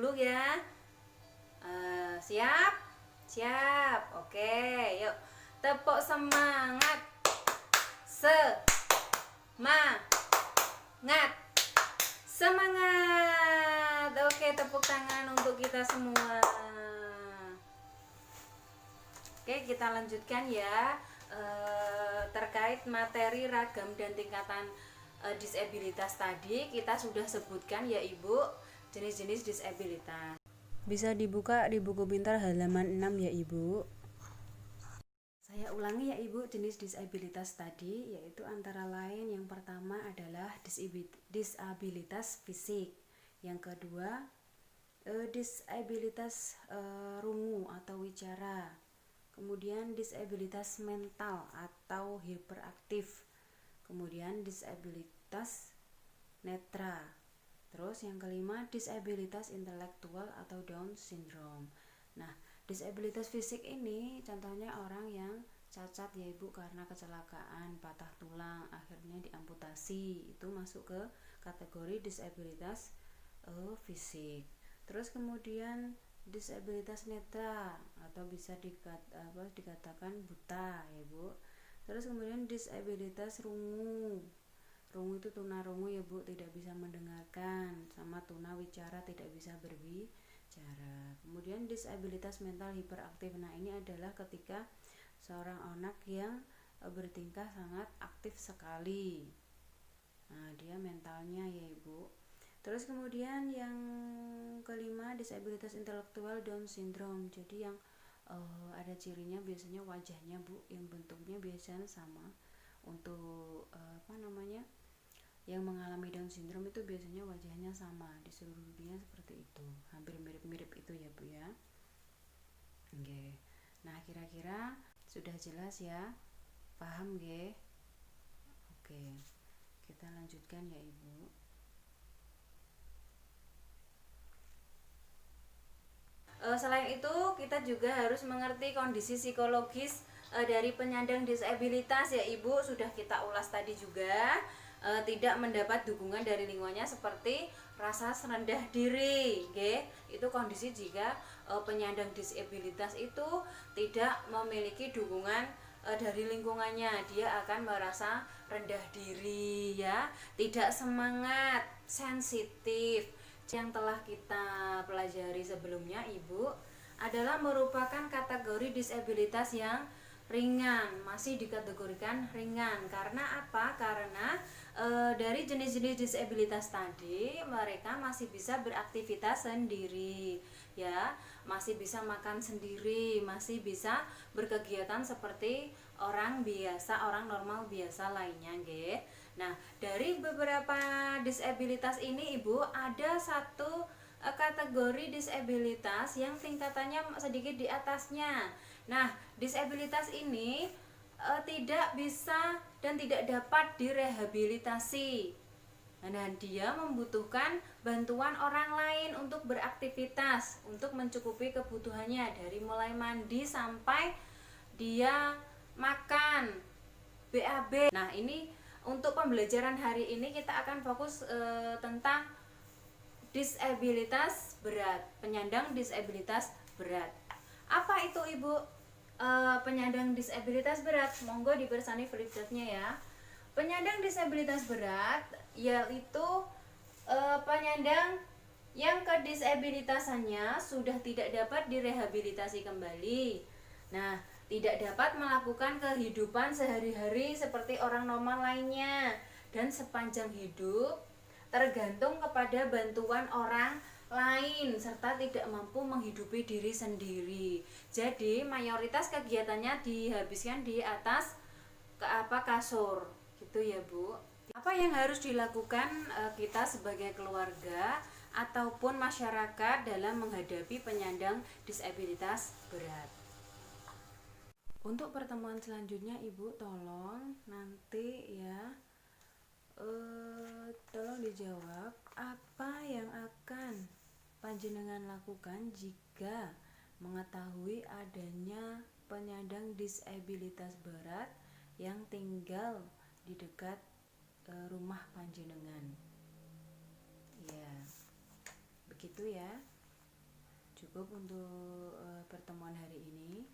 dulu ya. Siap? Siap. Oke, yuk. Tepuk semangat. Semangat. Semangat. Oke, tepuk tangan untuk kita semua. Oke, kita lanjutkan ya. Terkait materi ragam dan tingkatan disabilitas tadi kita sudah sebutkan ya Ibu, jenis-jenis disabilitas. Bisa dibuka di buku pintar halaman 6 ya Ibu. Saya ulangi ya Ibu, jenis disabilitas tadi yaitu antara lain yang pertama adalah disabilitas fisik, yang kedua disabilitas rungu atau wicara, kemudian disabilitas mental atau hiperaktif, kemudian disabilitas netra, terus yang kelima disabilitas intelektual atau Down syndrome. Nah, disabilitas fisik ini contohnya orang yang cacat ya Ibu karena kecelakaan, patah tulang, akhirnya diamputasi, itu masuk ke kategori disabilitas fisik. Terus kemudian disabilitas netra atau bisa dikatakan buta ya Bu. Terus kemudian disabilitas rungu. Rungu itu tunarungu ya Bu, tidak bisa mendengarkan, sama tuna wicara, tidak bisa berbicara. Kemudian disabilitas mental hiperaktif. Nah, ini adalah ketika seorang anak yang bertingkah sangat aktif sekali. Nah, dia mentalnya ya Ibu. Terus kemudian yang kelima disabilitas intelektual Down syndrome. Jadi yang ada cirinya biasanya wajahnya Bu, yang bentuknya biasanya sama. Untuk yang mengalami Down syndrome itu biasanya wajahnya sama di seluruh dunia seperti itu, hampir mirip-mirip itu ya Bu ya. Oke. Nah, kira-kira sudah jelas ya, paham nggih? Oke, kita lanjutkan ya Ibu. Selain itu kita juga harus mengerti kondisi psikologis dari penyandang disabilitas ya Ibu, sudah kita ulas tadi juga. Tidak mendapat dukungan dari lingkungannya seperti rasa rendah diri, itu kondisi jika penyandang disabilitas itu tidak memiliki dukungan dari lingkungannya, dia akan merasa rendah diri ya, tidak semangat, sensitif. Yang telah kita pelajari sebelumnya Ibu adalah merupakan kategori disabilitas yang ringan, masih dikategorikan ringan. Karena apa? Karena dari jenis-jenis disabilitas tadi mereka masih bisa beraktivitas sendiri ya, masih bisa makan sendiri, masih bisa berkegiatan seperti orang biasa, orang normal biasa lainnya nggih. Nah, dari beberapa disabilitas ini Ibu, ada satu kategori disabilitas yang tingkatannya sedikit di atasnya. Nah, disabilitas ini tidak bisa dan tidak dapat direhabilitasi. Nah, dia membutuhkan bantuan orang lain untuk beraktivitas, untuk mencukupi kebutuhannya dari mulai mandi sampai dia makan, BAB. Nah, ini untuk pembelajaran hari ini kita akan fokus tentang disabilitas berat, penyandang disabilitas berat. Apa itu Ibu penyandang disabilitas berat? Monggo dibersani flipchartnya ya. Penyandang disabilitas berat yaitu penyandang yang kedisabilitasannya sudah tidak dapat direhabilitasi kembali. Nah, tidak dapat melakukan kehidupan sehari-hari seperti orang normal lainnya, dan sepanjang hidup tergantung kepada bantuan orang lain serta tidak mampu menghidupi diri sendiri. Jadi mayoritas kegiatannya dihabiskan di atas kasur gitu ya Bu. Apa yang harus dilakukan kita sebagai keluarga ataupun masyarakat dalam menghadapi penyandang disabilitas berat? Untuk pertemuan selanjutnya Ibu tolong nanti ya tolong dijawab apa yang akan panjenengan lakukan jika mengetahui adanya penyandang disabilitas berat yang tinggal di dekat rumah panjenengan. Ya, begitu ya. Cukup untuk pertemuan hari ini.